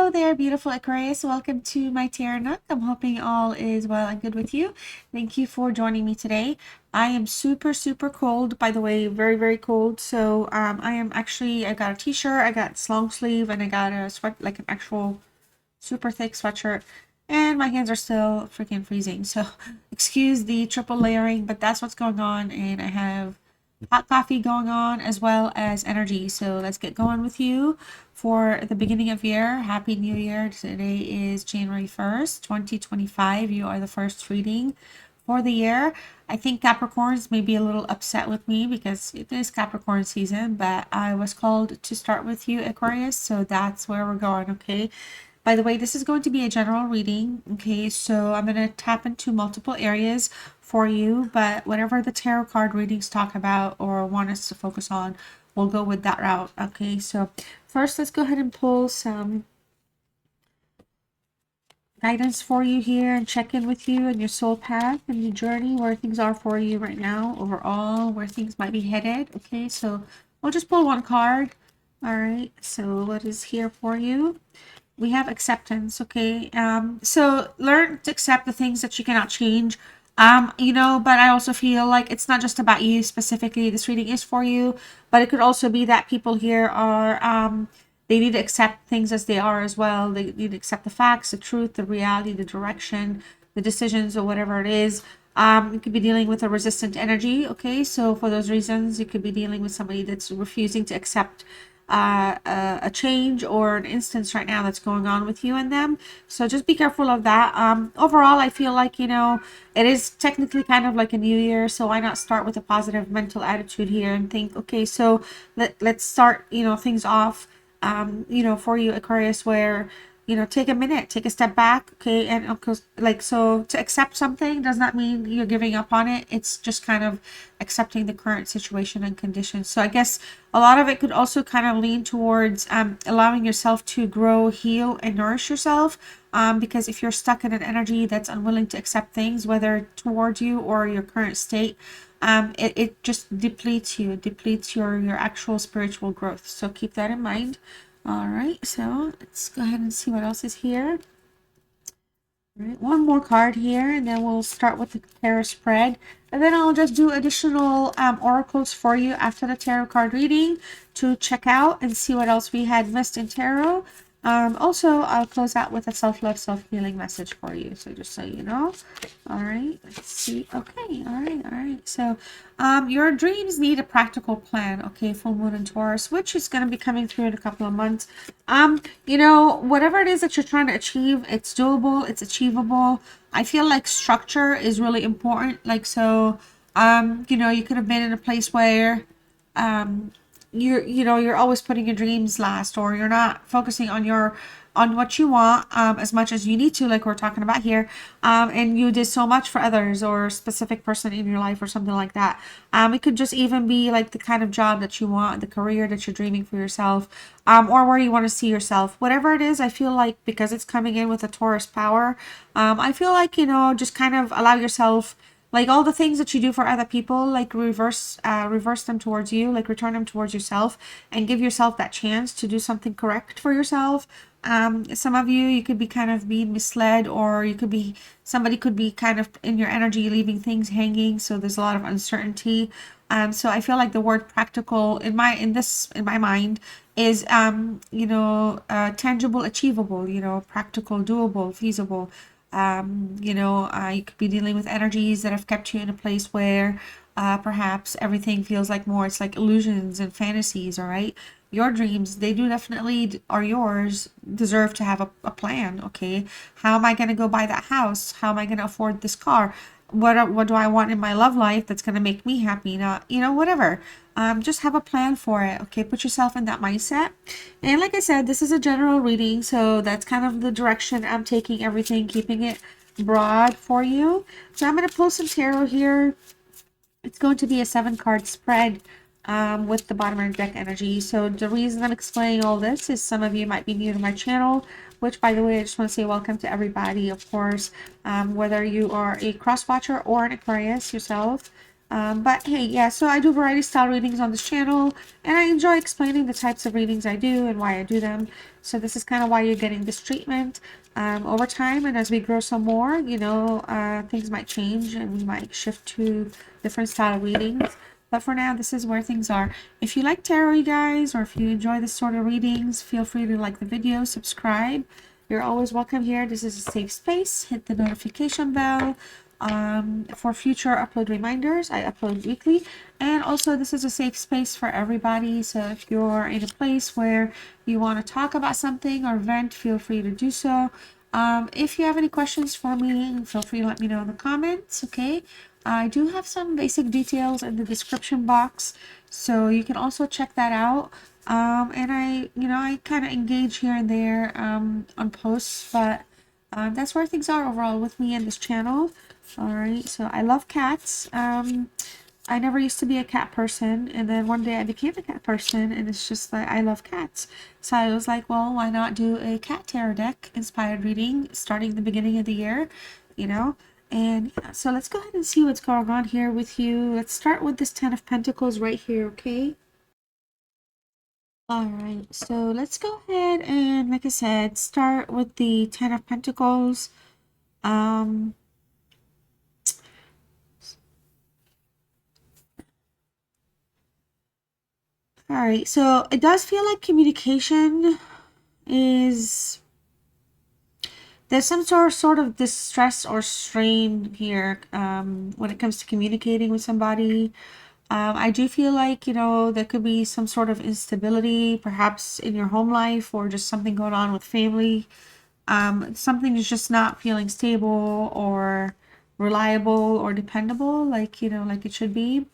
Hello there, beautiful Aquarius. Welcome to my Tarot Nook. I'm hoping all is well and good with you. Thank you for joining me today. I am super, super cold, by the way, very, very cold. So I got a t-shirt, I got long sleeve, and I got a sweat, like an actual super thick sweatshirt. And my hands are still freaking freezing. So excuse the triple layering, but that's what's going on. And I have hot coffee going on as well as energy. So let's get going with you for the beginning of year. Happy New Year. Today is January 1st, 2025. You are the first reading for the year. I think Capricorns may be a little upset with me because it is Capricorn season, but I was called to start with you, Aquarius. So that's where we're going, okay? By the way, this is going to be a general reading, okay? So I'm going to tap into multiple areas for you, but whatever the tarot card readings talk about or want us to focus on, we'll go with that route, okay? So first, let's go ahead and pull some guidance for you here and check in with you and your soul path and your journey, where things are for you right now, overall, where things might be headed, okay? So we'll just pull one card, all right? So what is here for you? We have acceptance, okay? So learn to accept the things that you cannot change. But I also feel like it's not just about you specifically. This reading is for you, but it could also be that people here are they need to accept things as they are as well. They need to accept the facts, the truth, the reality, the direction, the decisions, or whatever it is. You could be dealing with a resistant energy, okay? So for those reasons, you could be dealing with somebody that's refusing to accept a change or an instance right now that's going on with you and them. So just be careful of that. Overall, I feel like, it is technically kind of like a new year. So why not start with a positive mental attitude here and think, okay, so let's start, things off, for you, Aquarius, where take a minute, take a step back, okay? And of course, so to accept something does not mean you're giving up on it. It's just kind of accepting the current situation and conditions. So I guess a lot of it could also kind of lean towards allowing yourself to grow, heal, and nourish yourself. Because if you're stuck in an energy that's unwilling to accept things, whether towards you or your current state, it just depletes you, depletes your actual spiritual growth. So keep that in mind. All right, so let's go ahead and see what else is here. All right, one more card here, and then we'll start with the tarot spread. And then I'll just do additional oracles for you after the tarot card reading to check out and see what else we had missed in tarot. Also, I'll close out with a self-love, self-healing message for you. So just so you know. All right, let's see. Okay, all right. So your dreams need a practical plan, okay? Full moon and Taurus, which is going to be coming through in a couple of months. Whatever it is that you're trying to achieve, it's doable, it's achievable. I feel like structure is really important. You could have been in a place where you're always putting your dreams last, or you're not focusing on what you want as much as you need to, like we're talking about here, and you did so much for others or a specific person in your life or something like that. It could just even be like the kind of job that you want, the career that you're dreaming for yourself, or where you want to see yourself, whatever it is. I feel like because it's coming in with a Taurus power, I feel like just kind of allow yourself, like all the things that you do for other people, like reverse them towards you, like return them towards yourself, and give yourself that chance to do something correct for yourself. Some of you could be kind of being misled, or somebody could be kind of in your energy leaving things hanging. So there's a lot of uncertainty. So I feel like the word practical in my mind is tangible, achievable, practical, doable, feasible. You could be dealing with energies that have kept you in a place where perhaps everything feels like more, it's like illusions and fantasies, all right? Your dreams, they do definitely are yours, deserve to have a plan, okay? How am I going to go buy that house? How am I going to afford this car? What do I want in my love life that's going to make me happy? Not, whatever. Just have a plan for it, okay? Put yourself in that mindset. And like I said, this is a general reading, so that's kind of the direction I'm taking everything, keeping it broad for you. So I'm going to pull some tarot here. It's going to be a 7-card spread with the bottom of the deck energy. So the reason I'm explaining all this is some of you might be new to my channel, which, by the way, I just want to say welcome to everybody, of course, whether you are a cross watcher or an Aquarius yourself. But hey, yeah, so I do variety style readings on this channel, and I enjoy explaining the types of readings I do and why I do them. So this is kind of why you're getting this treatment. Over time, and as we grow some more, you know, things might change and we might shift to different style readings. But for now, this is where things are. If you like tarot, you guys, or if you enjoy this sort of readings, feel free to like the video, subscribe. You're always welcome here. This is a safe space. Hit the notification bell for future upload reminders. I upload weekly, and also this is a safe space for everybody. So if you're in a place where you want to talk about something or vent, feel free to do so. If you have any questions for me, feel free to let me know in the comments. Okay, I do have some basic details in the description box, so you can also check that out. And I kind of engage here and there on posts, but that's where things are overall with me and this channel. All right, so I love cats. I never used to be a cat person, and then one day I became a cat person, and it's just like I love cats. So I was like, well, why not do a cat tarot deck inspired reading starting the beginning of the year, you know? And yeah, so let's go ahead and see what's going on here with you. Let's start with this Ten of Pentacles right here, okay? All right, so let's go ahead and, like I said, start with the Ten of Pentacles. Um, all right, so it does feel like communication is, there's some sort of distress or strain here when it comes to communicating with somebody. I do feel like, you know, there could be some sort of instability, perhaps in your home life, or just something going on with family. Something is just not feeling stable or reliable or dependable, like, you know, like it should be.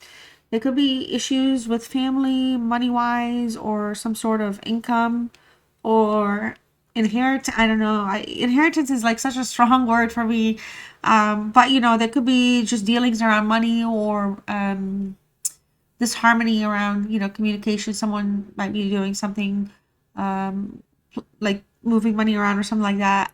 There could be issues with family, money-wise, or some sort of income, or I don't know. Inheritance is like such a strong word for me. But you know, there could be just dealings around money, or disharmony around, you know, communication. Someone might be doing something like moving money around or something like that.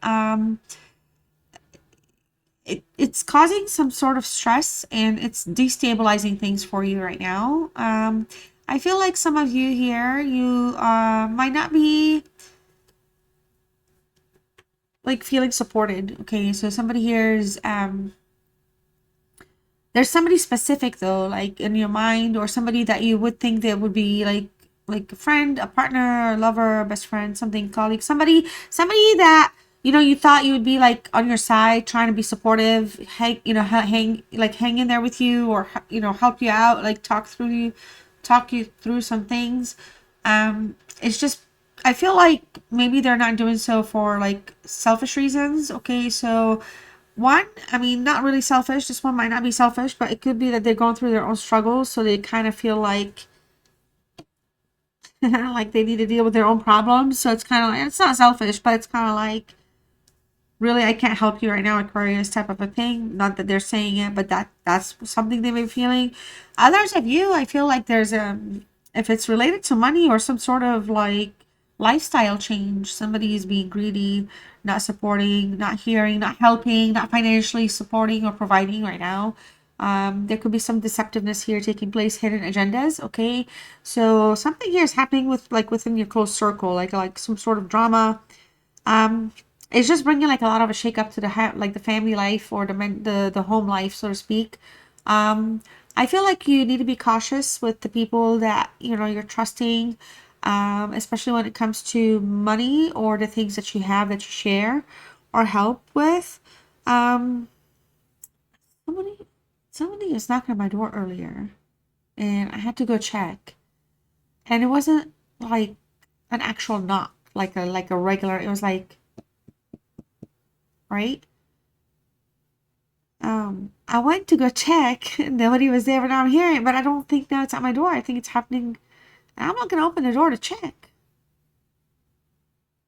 It's causing some sort of stress, and it's destabilizing things for you right now. I feel like some of you here, you might not be like feeling supported. Okay, so somebody here is there's somebody specific though, like in your mind, or somebody that you would think that would be like a friend, a partner, a lover, a best friend, something, colleague, somebody that, you know, you thought you would be like on your side, trying to be supportive, hang, you know, hang in there with you, or you know, help you out, like talk you through some things. It's just, I feel like maybe they're not doing so for like selfish reasons. Okay, so one, I mean, not really selfish. This one might not be selfish, but it could be that they're going through their own struggles, so they kind of feel like like they need to deal with their own problems. So it's kind of like, it's not selfish, but it's kind of like, really, I can't help you right now, Aquarius, type of a thing. Not that they're saying it, but that's something they may be feeling. Others of you, I feel like there's if it's related to money or some sort of like lifestyle change, somebody is being greedy, not supporting, not hearing, not helping, not financially supporting or providing right now. There could be some deceptiveness here taking place, hidden agendas. Okay, so something here is happening with like within your close circle, like some sort of drama. um it's just bringing like a lot of a shake up to the like the family life, or the home life, so to speak. I feel like you need to be cautious with the people that, you know, you're trusting, especially when it comes to money or the things that you have that you share or help with. um somebody somebody was knocking on my door earlier, and I had to go check, and it wasn't like an actual knock, like a regular, it was like, right. I went to go check. Nobody was there, but now I'm hearing it. But I don't think now it's at my door. I think it's happening. I'm not gonna open the door to check.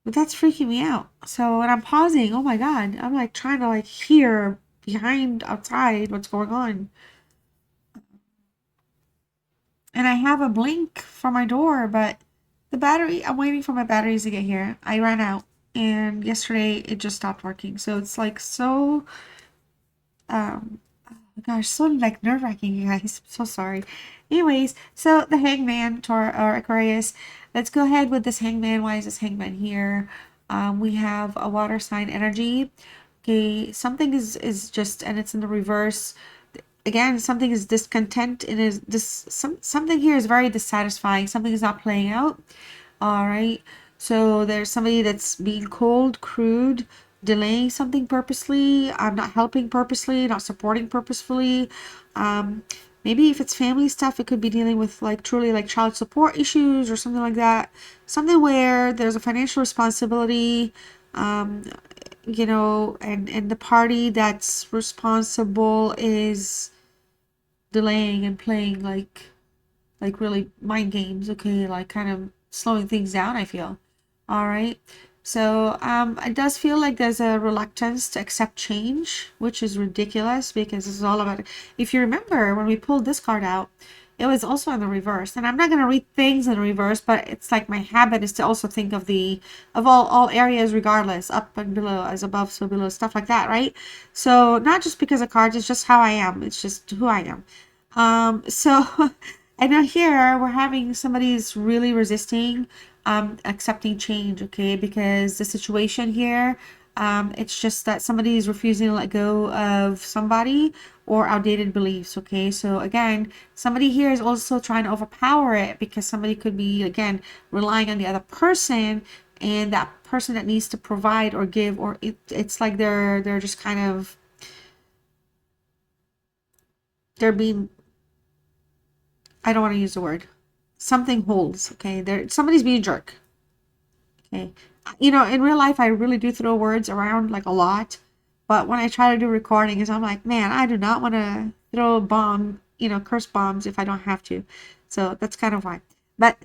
But that's freaking me out. So when I'm pausing, oh my god, I'm like trying to like hear behind outside what's going on. And I have a blink for my door, but the battery, I'm waiting for my batteries to get here. I ran out, and yesterday it just stopped working. So it's like so um Gosh, so like nerve-wracking, you guys. So sorry. Anyways, so the Hangman, Taurus or Aquarius. Let's go ahead with this Hangman. Why is this Hangman here? We have a water sign energy. Okay, something is just, and it's in the reverse. Again, something is discontent. It is this something here is very dissatisfying. Something is not playing out. All right. So there's somebody that's being cold, crude, delaying something purposely, not helping purposely, not supporting purposefully. Um, Maybe if it's family stuff, it could be dealing with like truly like child support issues or something like that. Something where there's a financial responsibility, um, you know, and the party that's responsible is delaying and playing like really mind games, okay, like kind of slowing things down, I feel. All right. So it does feel like there's a reluctance to accept change, which is ridiculous because this is all about, if you remember when we pulled this card out, it was also in the reverse. And I'm not going to read things in reverse, but it's like my habit is to also think of the of all areas regardless, up and below, as above so below, stuff like that, right? So not just because of cards, it's just how I am. It's just who I am. So and now here we're having somebody's really resisting accepting change, okay? Because the situation here, it's just that somebody is refusing to let go of somebody or outdated beliefs, okay? So again, somebody here is also trying to overpower it because somebody could be, again, relying on the other person, and that person that needs to provide or give, or it's like they're just kind of, they're being, I don't want to use the word, something holds, okay? There, somebody's being a jerk, okay? You know, in real life, I really do throw words around like a lot, but when I try to do recordings, I'm like, man, I do not want to throw a bomb, you know, curse bombs if I don't have to. So that's kind of why. But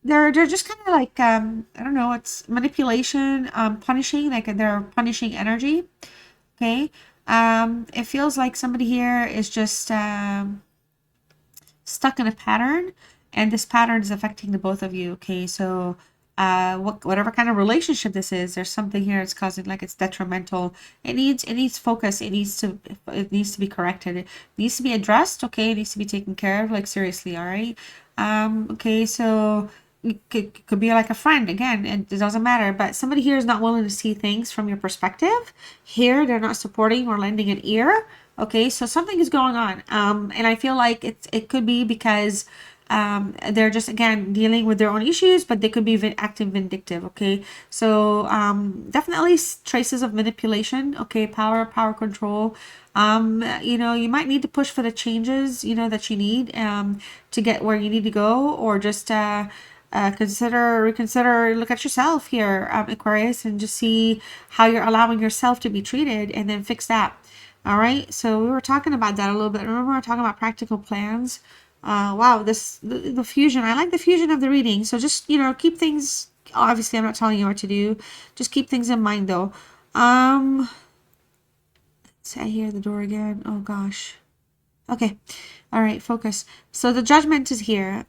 they're just kind of like I don't know, it's manipulation, punishing, like they're punishing energy, okay? It feels like somebody here is just stuck in a pattern, and this pattern is affecting the both of you, okay? So whatever kind of relationship this is, there's something here it's causing, like it's detrimental. It needs focus. It needs to be corrected. It needs to be addressed, okay? It needs to be taken care of, like seriously, all right? Okay, so it could be like a friend, again, it doesn't matter, but somebody here is not willing to see things from your perspective. Here they're not supporting or lending an ear. Okay, so something is going on, and I feel like it could be because they're just, again, dealing with their own issues, but they could be acting vindictive, okay? So definitely traces of manipulation, okay? Power control. You know, you might need to push for the changes, you know, that you need to get where you need to go, or just reconsider, look at yourself here, Aquarius, and just see how you're allowing yourself to be treated, and then fix that. All right, so we were talking about that a little bit. Remember, we were talking about practical plans. Wow, the fusion. I like the fusion of the reading. So just, you know, keep things. Obviously, I'm not telling you what to do. Just keep things in mind, though. Say I hear the door again. Oh gosh. Okay. All right, focus. So the judgment is here.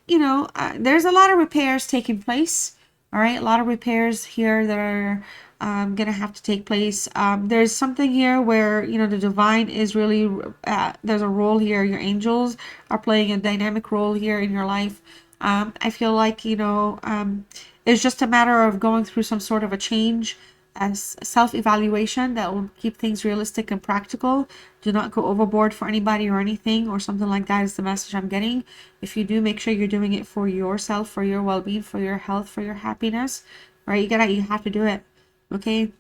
You know, there's a lot of repairs taking place. All right, a lot of repairs here that are gonna have to take place. There's something here where, you know, the divine is really, there's a role here. Your angels are playing a dynamic role here in your life. I feel like, you know, it's just a matter of going through some sort of a change, as self-evaluation that will keep things realistic and practical. Do not go overboard for anybody or anything or something like that is the message I'm getting. If you do, make sure you're doing it for yourself, for your well-being, for your health, for your happiness. Right? You have to do it. Okay.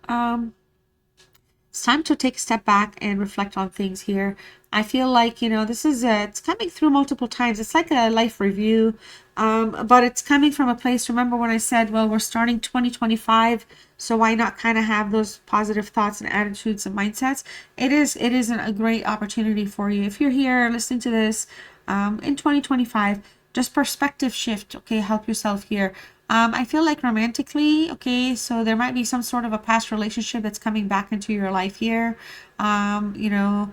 It's time to take a step back and reflect on things here. I feel like, you know, this is it's coming through multiple times. It's like a life review, but it's coming from a place. Remember when I said, well, we're starting 2025, so why not kind of have those positive thoughts and attitudes and mindsets? It is a great opportunity for you if you're here listening to this in 2025. Just perspective shift, okay? Help yourself here. I feel like romantically, okay, so there might be some sort of a past relationship that's coming back into your life here, you know,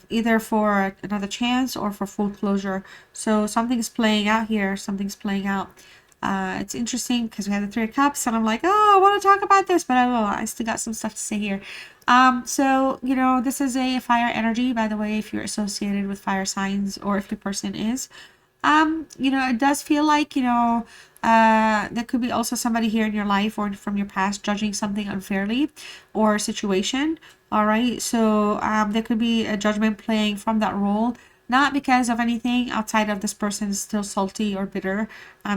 either for another chance or for full closure. So something's playing out here, something's playing out. It's interesting because we have the Three of Cups, and I'm like, oh, I want to talk about this, but I still got some stuff to say here. So, you know, this is a fire energy, by the way, if you're associated with fire signs or if the person is. You know, it does feel like, you know, there could be also somebody here in your life or from your past judging something unfairly or situation. All right. So, there could be a judgment playing from that role, not because of anything outside of this person is still salty or bitter.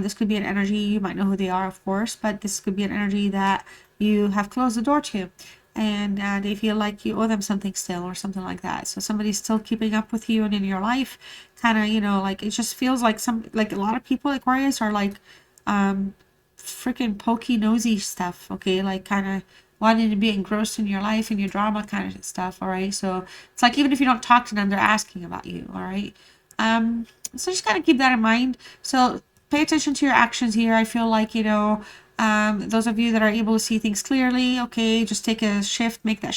This could be an energy, you might know who they are, of course, but this could be an energy that you have closed the door to. And they feel like you owe them something still or something like that. So somebody's still keeping up with you and in your life, kind of, you know, like it just feels like like a lot of people, Aquarius, are like freaking pokey nosy stuff, okay, like kind of wanting to be engrossed in your life and your drama kind of stuff. All right, so it's like even if you don't talk to them, they're asking about you. All right, so just gotta keep that in mind. So pay attention to your actions here. I feel like, you know, those of you that are able to see things clearly, okay, just take a shift, make that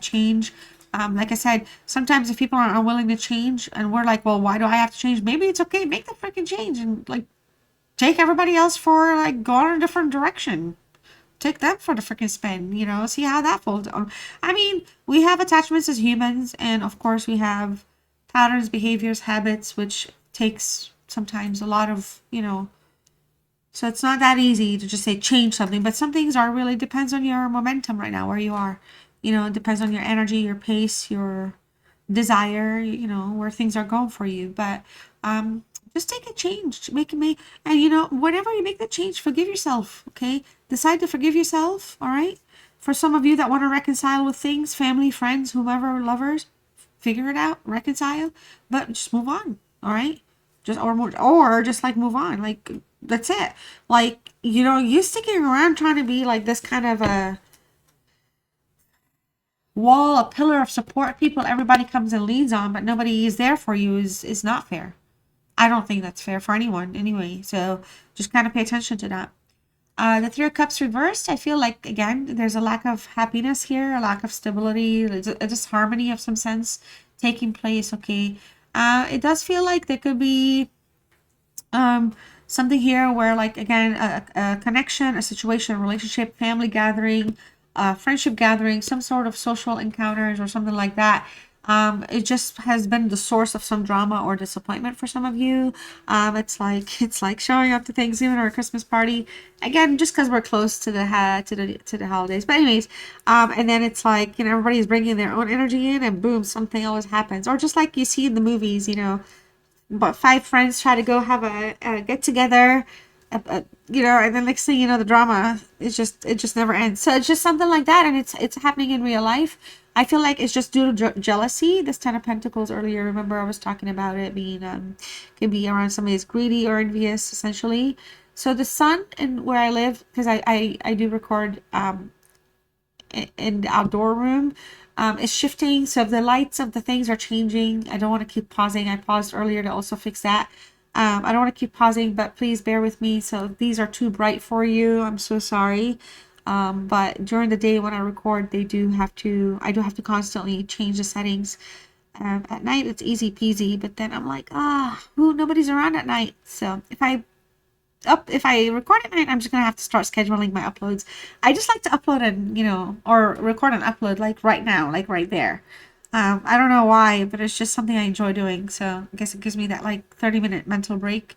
change. Like I said, sometimes if people are unwilling to change and we're like, well, why do I have to change? Maybe it's okay, make the freaking change and like take everybody else for like going in a different direction. Take them for the freaking spin, you know, see how that folds on. I mean, we have attachments as humans, and of course we have patterns, behaviors, habits, which takes sometimes a lot of, you know, so it's not that easy to just say change something, but some things are really depends on your momentum right now, where you are. You know, it depends on your energy, your pace, your desire, you know, where things are going for you. But just take a change, make and you know, whenever you make the change, forgive yourself, okay? Decide to forgive yourself, all right? For some of you that want to reconcile with things, family, friends, whomever, lovers, figure it out, reconcile, but just move on, all right? Just or just like move on, like that's it. Like, you know, you sticking around trying to be like this kind of a wall, a pillar of support, people everybody comes and leans on, but nobody is there for you is not fair. I don't think that's fair for anyone anyway. So just kind of pay attention to that. The Three of Cups reversed, I feel like, again, there's a lack of happiness here, a lack of stability, a disharmony of some sense taking place, okay? It does feel like there could be something here where, like, again, a connection, a situation, a relationship, family gathering, friendship gathering, some sort of social encounters or something like that. It just has been the source of some drama or disappointment for some of you. It's like showing up to Thanksgiving or a Christmas party again, just because we're close to the holidays. But anyways, and then it's like, you know, everybody's bringing their own energy in, and boom, something always happens. Or just like you see in the movies, you know, but five friends try to go have a get together, you know, and then next thing you know, the drama it just never ends. So it's just something like that, and it's happening in real life. I feel like it's just due to jealousy. This Ten of Pentacles earlier, remember I was talking about it being can be around somebody's greedy or envious, essentially. So the sun and where I live, because I do record in the outdoor room, is shifting. So if the lights of the things are changing, I don't want to keep pausing. I paused earlier to also fix that. I don't want to keep pausing, but please bear with me. So if these are too bright for you, I'm so sorry. But during the day when I record, I do have to constantly change the settings. At night, it's easy peasy, but then I'm like, nobody's around at night. So if I record at night, I'm just gonna have to start scheduling my uploads. I just like to upload and, you know, or record and upload like right now, like right there. I don't know why, but it's just something I enjoy doing. So I guess it gives me that like 30-minute mental break.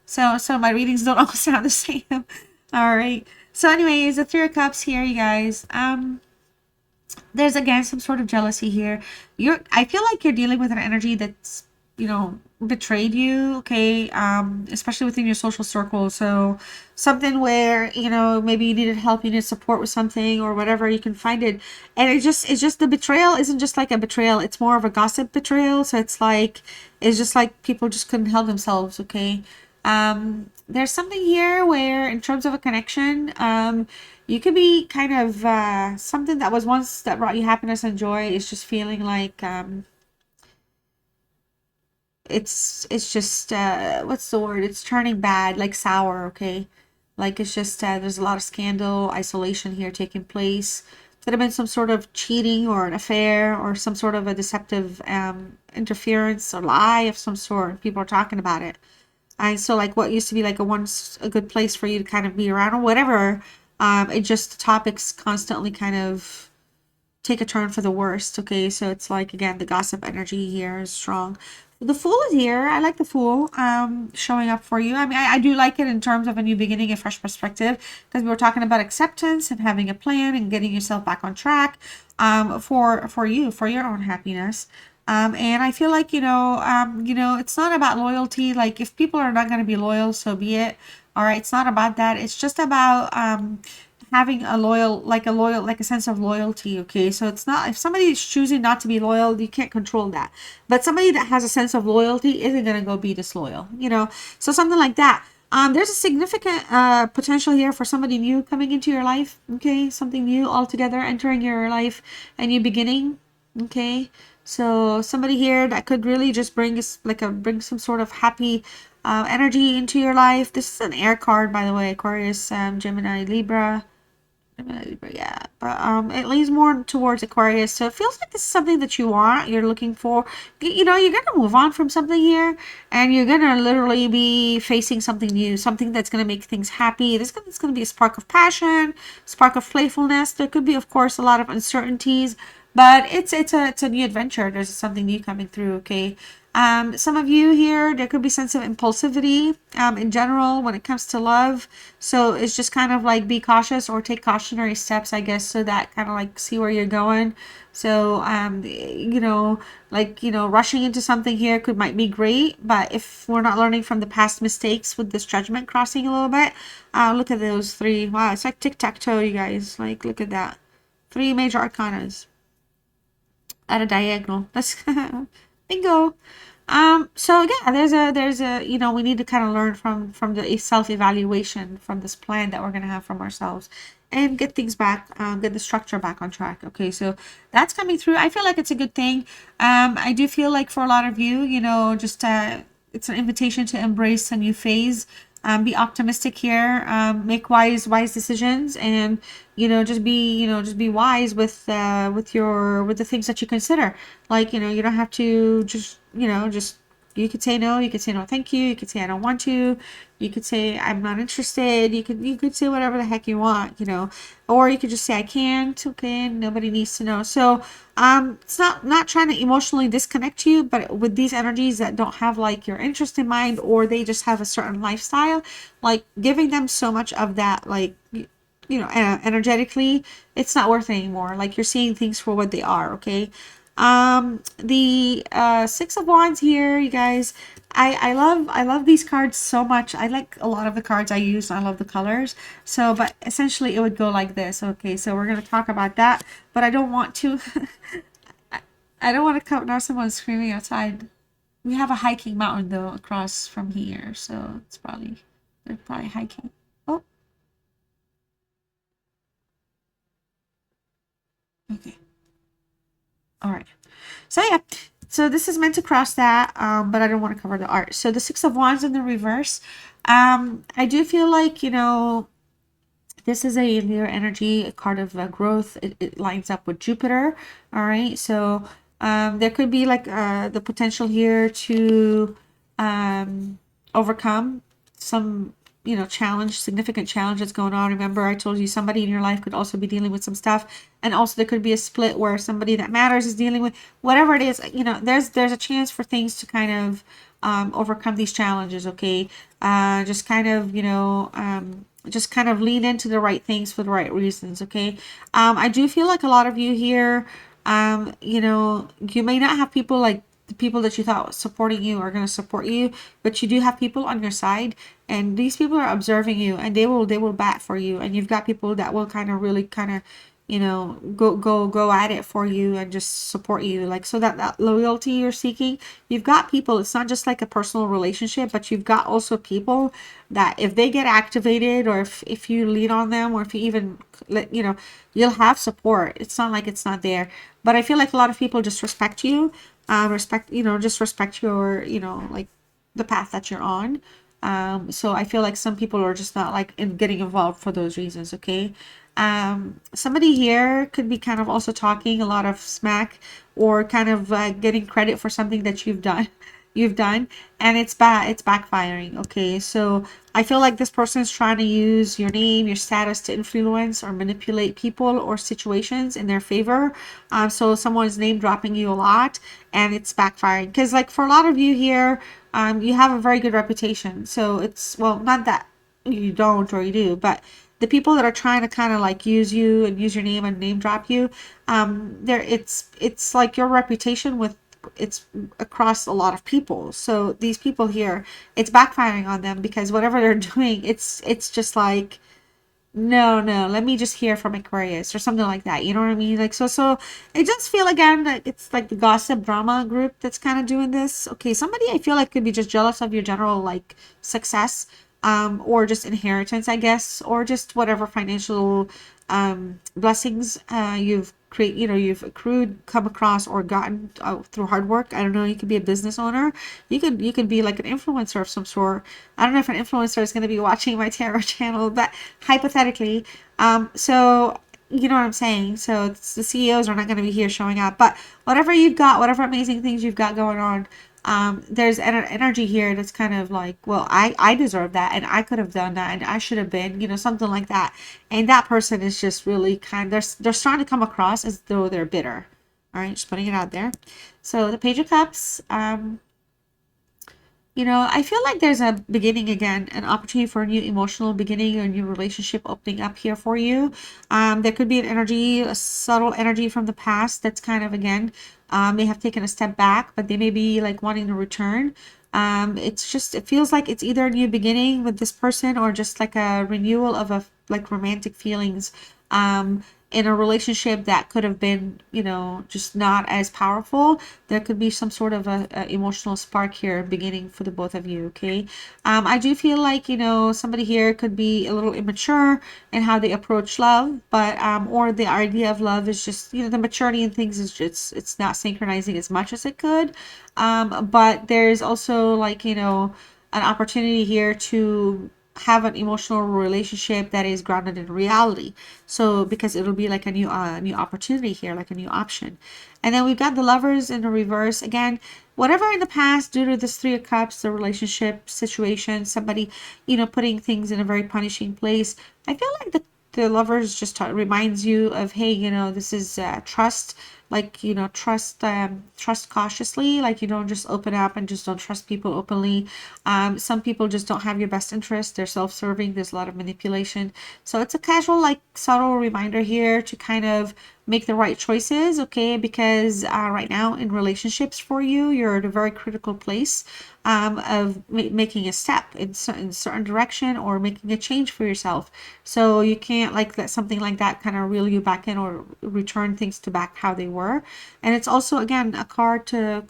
So my readings don't all sound the same. All right. So anyways, the Three of Cups here, you guys. There's again some sort of jealousy here. I feel like you're dealing with an energy that's, you know, betrayed you, okay? Especially within your social circle. So something where, you know, maybe you needed help, you needed support with something or whatever, you can find it. And it's just the betrayal isn't just like a betrayal, it's more of a gossip betrayal. So it's just like people just couldn't help themselves, okay? There's something here where in terms of a connection, you could be kind of something that was once that brought you happiness and joy is just feeling like it's just what's the word, it's turning bad, like sour, okay? Like it's just there's a lot of scandal, isolation here taking place. Could have been some sort of cheating or an affair or some sort of a deceptive interference or lie of some sort. People are talking about it. And so like what used to be like a good place for you to kind of be around or whatever, it just the topics constantly kind of take a turn for the worst. Okay, so it's like, again, the gossip energy here is strong. The Fool is here. I like the Fool showing up for you. I mean, I do like it in terms of a new beginning, a fresh perspective, because we were talking about acceptance and having a plan and getting yourself back on track for you, for your own happiness. And I feel like, it's not about loyalty. Like, if people are not going to be loyal, so be it. All right. It's not about that. It's just about having like a sense of loyalty. Okay. So it's not, if somebody is choosing not to be loyal, you can't control that. But somebody that has a sense of loyalty isn't going to go be disloyal, So something like that. There's a significant potential here for somebody new coming into your life. Okay. Something new altogether entering your life, a new beginning. Okay. So somebody here that could really just bring us bring some sort of happy energy into your life. This is an air card, by the way. Aquarius, Gemini, Libra. Yeah, but it leans more towards Aquarius, so it feels like this is something that you want, you're looking for. You're gonna move on from something here, and you're gonna literally be facing something new, something that's gonna make things happy. There's gonna be a spark of passion, spark of playfulness. There could be, of course, a lot of uncertainties, but it's a new adventure. There's something new coming through. Okay. Some of you here, there could be sense of impulsivity in general when it comes to love. So it's just kind of like be cautious or take cautionary steps, I guess, so that kind of like see where you're going. So, rushing into something here might be great, but if we're not learning from the past mistakes with this judgment crossing a little bit, look at those three. Wow, it's like tic-tac-toe, you guys. Like, look at that. Three major arcanas at a diagonal. That's bingo. So yeah, there's a we need to kind of learn from the self-evaluation from this plan that we're gonna have from ourselves and get things back, get the structure back on track. Okay, so that's coming through. I feel like it's a good thing. I do feel like for a lot of you, just it's an invitation to embrace a new phase. Be optimistic here. Make wise decisions, and just be wise with the things that you consider. Like, you don't have to just you could say no. You could say no, thank you. You could say I don't want to. You could say I'm not interested. You could say whatever the heck you want, or you could just say I can't. Okay, nobody needs to know. So it's not trying to emotionally disconnect you, but with these energies that don't have like your interest in mind, or they just have a certain lifestyle, like giving them so much of that, like energetically, it's not worth it anymore. Like, you're seeing things for what they are. Okay. The Six of Wands here, you guys. I love these cards so much. I like a lot of the cards I use. I love the colors. So, but essentially it would go like this. Okay, so we're gonna talk about that, but I don't want to. I don't want to come now. Someone's screaming outside. We have a hiking mountain though across from here, so they're probably hiking. Oh, okay. All right. So yeah, so this is meant to cross that, but I don't want to cover the art. So the Six of Wands in the reverse. I do feel like, this is a Leo energy, a card of growth. It lines up with Jupiter. All right. So there could be like the potential here to overcome some significant challenge that's going on. Remember, I told you somebody in your life could also be dealing with some stuff, and also there could be a split where somebody that matters is dealing with whatever it is. There's a chance for things to kind of overcome these challenges. Okay, just kind of lean into the right things for the right reasons. Okay, I do feel like a lot of you here, you may not have people like the people that you thought was supporting you are going to support you, but you do have people on your side, and these people are observing you, and they will bat for you, and you've got people that will kind of really kind of go at it for you and just support you, like, so that loyalty you're seeking, you've got people. It's not just like a personal relationship, but you've got also people that if they get activated, or if you lean on them, or if you even you'll have support. It's not like it's not there, but I feel like a lot of people just respect you, just respect your like the path that you're on. So I feel like some people are just not like in getting involved for those reasons. Okay. Somebody here could be kind of also talking a lot of smack, or kind of getting credit for something that you've done. you've done, and it's backfiring. Okay, so I feel like this person is trying to use your name, your status to influence or manipulate people or situations in their favor. So someone's name dropping you a lot, and it's backfiring because, like, for a lot of you here, you have a very good reputation. So it's, well, not that you don't or you do, but the people that are trying to kind of like use you and use your name and name drop you, there it's like your reputation with it's across a lot of people. So these people here, it's backfiring on them because whatever they're doing, it's just like, no, no, let me just hear from Aquarius or something like that. You know what I mean? Like, so it does feel again that it's like the gossip drama group that's kind of doing this. Okay, somebody I feel like could be just jealous of your general like success, or just inheritance, I guess, or just whatever financial blessings you've accrued, come across, or gotten through hard work. I don't know. You could be a business owner. You could be like an influencer of some sort. I don't know if an influencer is going to be watching my tarot channel, but hypothetically, so you know what I'm saying. So it's, the CEOs are not going to be here showing up, but whatever you've got, whatever amazing things you've got going on, there's an energy here that's kind of like, well, I deserve that, and I could have done that, and I should have been, something like that. And that person is just really they're starting to come across as though they're bitter. All right, just putting it out there. So the Page of Cups, I feel like there's a beginning again, an opportunity for a new emotional beginning, a new relationship opening up here for you. There could be an energy, a subtle energy from the past that's kind of, again, may have taken a step back, but they may be like wanting to return. It feels like it's either a new beginning with this person or just like a renewal of like romantic feelings. In a relationship that could have been, just not as powerful. There could be some sort of a emotional spark here beginning for the both of you. Okay. I do feel like, somebody here could be a little immature in how they approach love, but, or the idea of love is just, the maturity in things is just, it's not synchronizing as much as it could. But there's also like, an opportunity here to have an emotional relationship that is grounded in reality. So because it'll be like a new opportunity here, like a new option. And then we've got the Lovers in the reverse again. Whatever in the past, due to this Three of Cups, the relationship situation, somebody, putting things in a very punishing place. I feel like the Lovers just reminds you of, hey, this is trust, like, trust cautiously, like you don't just open up and just don't trust people openly. Some people just don't have your best interest. They're self-serving. There's a lot of manipulation. So it's a casual, like, subtle reminder here to kind of make the right choices, okay? Because right now in relationships for you, you're at a very critical place of making a step in certain direction or making a change for yourself. So you can't like let something like that kind of reel you back in or return things to back how they were. And it's also, again, a card to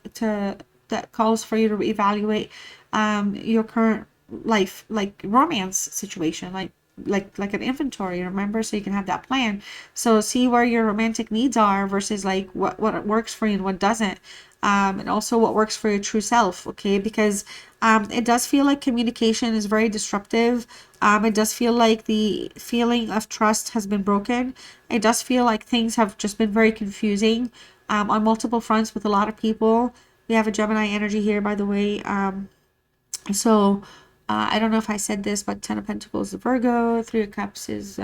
that calls for you to evaluate your current life, like romance situation, like an inventory, remember, so you can have that plan. So see where your romantic needs are versus like what works for you and what doesn't. And also what works for your true self, okay? Because it does feel like communication is very disruptive. It does feel like the feeling of trust has been broken. It does feel like things have just been very confusing on multiple fronts with a lot of people. We have a Gemini energy here, by the way. So I don't know if I said this, but Ten of Pentacles is Virgo, Three of Cups is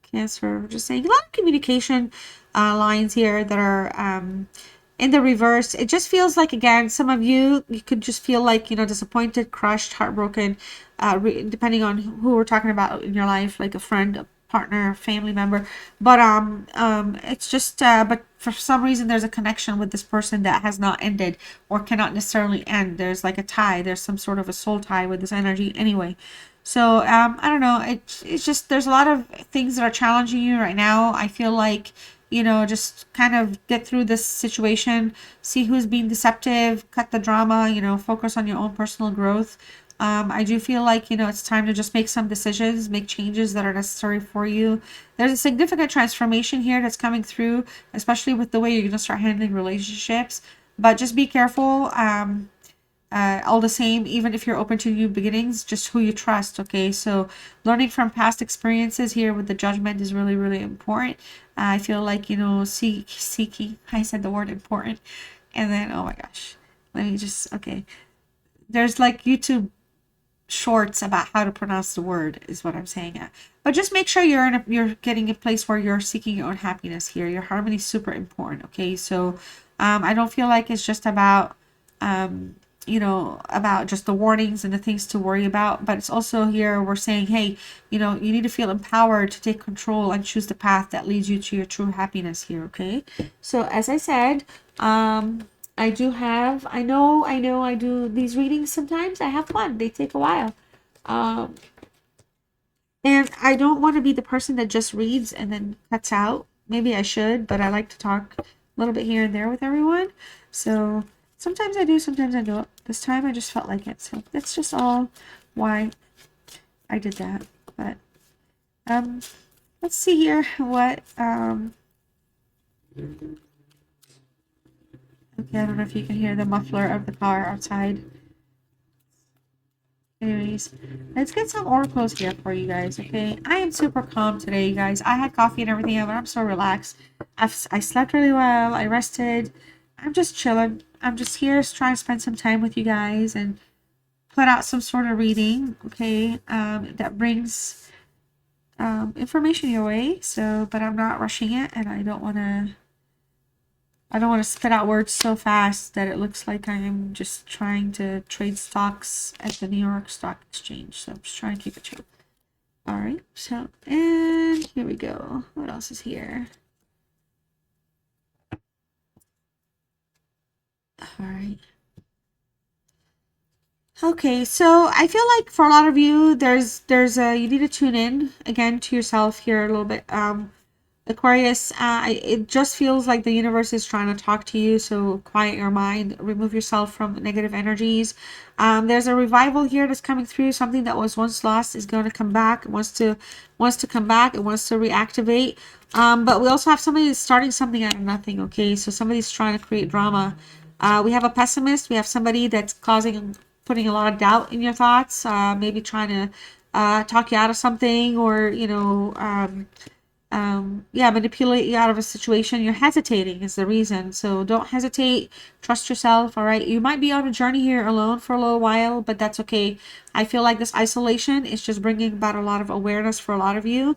Cancer. Just saying a lot of communication lines here that are in the reverse. It just feels like, again, some of you could just feel like, disappointed, crushed, heartbroken, depending on who we're talking about in your life, like a friend, a partner, family member. But it's just but for some reason there's a connection with this person that has not ended or cannot necessarily end. There's like a tie, there's some sort of a soul tie with this energy anyway. So I don't know, it's just there's a lot of things that are challenging you right now. I feel like, just kind of get through this situation, see who's being deceptive, cut the drama, focus on your own personal growth. I do feel like, it's time to just make some decisions, make changes that are necessary for you. There's a significant transformation here that's coming through, especially with the way you're going to start handling relationships. But just be careful. All the same, even if you're open to new beginnings, just who you trust, okay? So learning from past experiences here with the Judgment is really, really important. I feel like, seeking, I said the word important. And then, oh my gosh, let me just, okay. there's like YouTube shorts about how to pronounce the word is what I'm saying. But just make sure you're getting a place where you're seeking your own happiness here. Your harmony is super important. Okay, so I don't feel like it's just about about just the warnings and the things to worry about, but it's also here we're saying, hey, you need to feel empowered to take control and choose the path that leads you to your true happiness here. Okay, so as I said, I do have, I do these readings sometimes. I have fun. They take a while. Um, and I don't want to be the person that just reads and then cuts out. Maybe I should, but I like to talk a little bit here and there with everyone. So sometimes I do, sometimes I don't. This time I just felt like it. So that's just all why I did that. But let's see here what okay, I don't know if you can hear the muffler of the car outside. Anyways, let's get some oracles here for you guys, okay? I am super calm today, you guys. I had coffee and everything, but I'm so relaxed. I slept really well. I rested. I'm just chilling. I'm just here trying to spend some time with you guys and put out some sort of reading, okay, that brings information your way. So, but I'm not rushing it, and I don't want to spit out words so fast that it looks like I'm just trying to trade stocks at the New York Stock Exchange. So I'm just trying to keep it chill. All right. So, and here we go. What else is here? All right. Okay, so I feel like for a lot of you, there's a you need to tune in again to yourself here a little bit. Aquarius, it just feels like the universe is trying to talk to you, so quiet your mind, remove yourself from negative energies. There's a revival here that's coming through. Something that was once lost is going to come back. It wants to come back. It wants to reactivate. But we also have somebody that's starting something out of nothing. Okay, so somebody's trying to create drama. We have a pessimist. We have somebody that's putting a lot of doubt in your thoughts. Maybe trying to talk you out of something, or yeah, manipulate you out of a situation. You're hesitating is the reason. So don't hesitate. Trust yourself. All right. You might be on a journey here alone for a little while, but that's okay. I feel like this isolation is just bringing about a lot of awareness for a lot of you.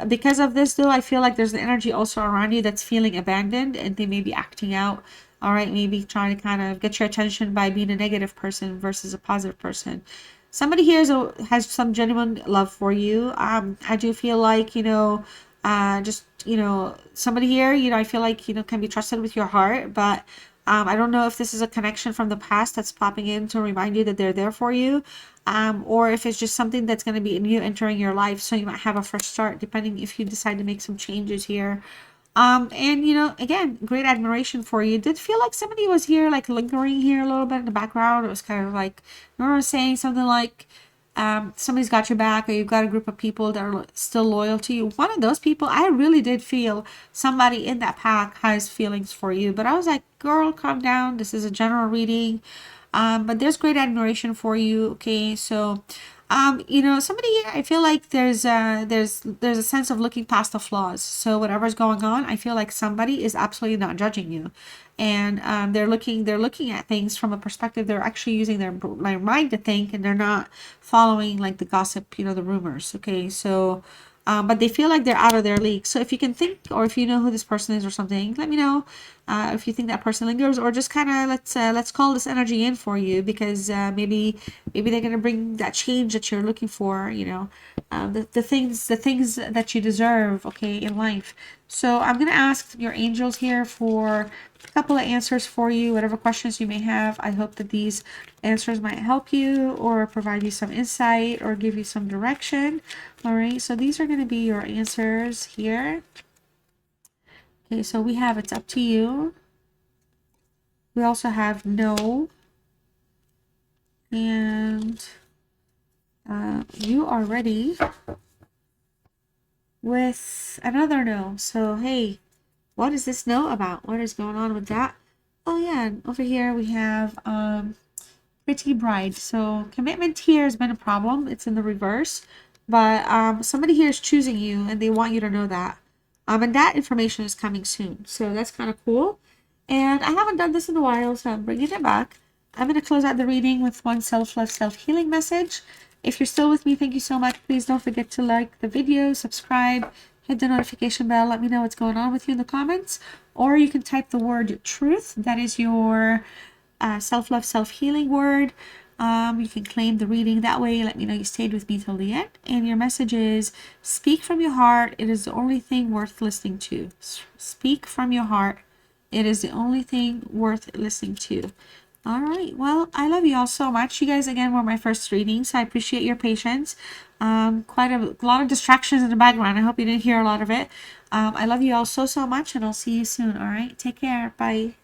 Because of this, though, I feel like there's an energy also around you that's feeling abandoned, and they may be acting out. All right. Maybe trying to kind of get your attention by being a negative person versus a positive person. Somebody here has some genuine love for you. I do feel like, just, somebody here, I feel like, can be trusted with your heart, but I don't know if this is a connection from the past that's popping in to remind you that they're there for you, or if it's just something that's going to be new entering your life. So you might have a fresh start, depending if you decide to make some changes here. And again, great admiration for you. Did feel like somebody was here, like lingering here a little bit in the background. It was kind of like, remember saying something like, somebody's got your back, or you've got a group of people that are still loyal to you. One of those people, I really did feel somebody in that pack has feelings for you. But I was like, girl, calm down. This is a general reading. But there's great admiration for you. Okay, so somebody here, I feel like there's a sense of looking past the flaws. So whatever's going on, I feel like somebody is absolutely not judging you, and they're looking at things from a perspective. They're actually using their mind to think, and they're not following like the gossip, the rumors. Okay, so but they feel like they're out of their league. So if you can think, or if you know who this person is or something, let me know. If you think that person lingers, or just kind of let's call this energy in for you, because maybe they're gonna bring that change that you're looking for. The things that you deserve. Okay, in life. So I'm gonna ask your angels here for a couple of answers for you, whatever questions you may have. I hope that these answers might help you, or provide you some insight, or give you some direction. All right, so these are going to be your answers here. Okay, so we have it's up to you. We also have no. And you are ready with another no. So, hey, what is this no about? What is going on with that? Oh, yeah, and over here we have pretty bride. So commitment here has been a problem. It's in the reverse. But somebody here is choosing you, and they want you to know that. And that information is coming soon. So that's kind of cool. And I haven't done this in a while, so I'm bringing it back. I'm going to close out the reading with one self-love, self-healing message. If you're still with me, thank you so much. Please don't forget to like the video, subscribe, hit the notification bell. Let me know what's going on with you in the comments. Or you can type the word truth. That is your self-love, self-healing word. You can claim the reading that way. Let me know you stayed with me till the end. And your message is, speak from your heart. It is the only thing worth listening to. Speak from your heart. It is the only thing worth listening to. All right. Well, I love you all so much. You guys, again, were my first readings. So I appreciate your patience. Quite a lot of distractions in the background. I hope you didn't hear a lot of it. I love you all so, so much, and I'll see you soon. All right. Take care. Bye.